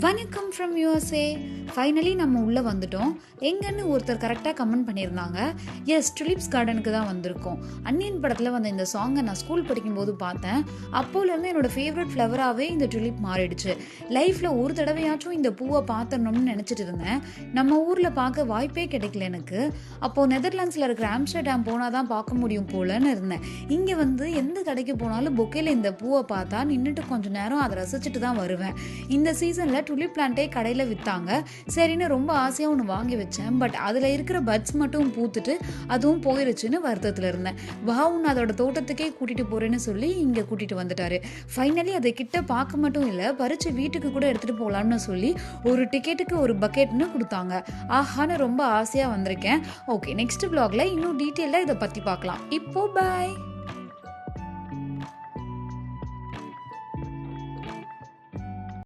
வணக்கம் from USA. Finally நம்ம உள்ளே வந்துட்டோம். எங்கன்னு ஒருத்தர் கரெக்டாக கமெண்ட் பண்ணியிருந்தாங்க. எஸ், டுலிப்ஸ் கார்டனுக்கு தான் வந்திருக்கோம். அன்னியன் படத்தில் வந்த இந்த சாங்கை நான் ஸ்கூல் படிக்கும்போது பார்த்தேன். அப்போலேருந்து என்னோடய ஃபேவரட் ஃப்ளவராகவே இந்த டுலிப் மாறிடுச்சு. லைஃப்பில் ஒரு தடவையாச்சும் இந்த பூவை பார்த்துடணும்னு நினச்சிட்டு இருந்தேன். நம்ம ஊரில் பார்க்க வாய்ப்பே கிடைக்கல எனக்கு. அப்போது நெதர்லாண்ட்ஸில் இருக்கிற ஆம்ஸ்டர்டாம் போனால் தான் பார்க்க முடியும் போலன்னு இருந்தேன். இங்கே வந்து எந்த கடைக்கு போனாலும் பொக்கேல இந்த பூவை பார்த்தா நின்றுட்டு கொஞ்சம் நேரம் அதை ரசிச்சுட்டு தான் வருவேன். இந்த சீசனில் டுலிப் பிளான்ட்டே கடையில் விற்றாங்க. சரின்னு ரொம்ப ஆசையாக ஒன்று வாங்கி வச்சேன். பட் அதில் இருக்கிற பட்ஸ் மட்டும் பூத்துட்டு அதுவும் போயிருச்சுன்னு வருத்தத்தில் இருந்தேன். வாவுன்னு அதோட தோட்டத்துக்கே கூட்டிகிட்டு போகிறேன்னு சொல்லி இங்கே கூட்டிகிட்டு வந்துட்டாரு. ஃபைனலி அதை கிட்ட பார்க்க மட்டும் இல்லை, பறித்து வீட்டுக்கு கூட எடுத்துகிட்டு போகலான்னு சொல்லி ஒரு டிக்கெட்டுக்கு ஒரு பக்கெட்னு கொடுத்தாங்க. ஆஹான்னு ரொம்ப ஆசையாக வந்திருக்கேன். ஓகே, நெக்ஸ்ட் vlogல இன்னும் டீட்டெயிலாக இதை பற்றி பார்க்கலாம். இப்போ பாய்.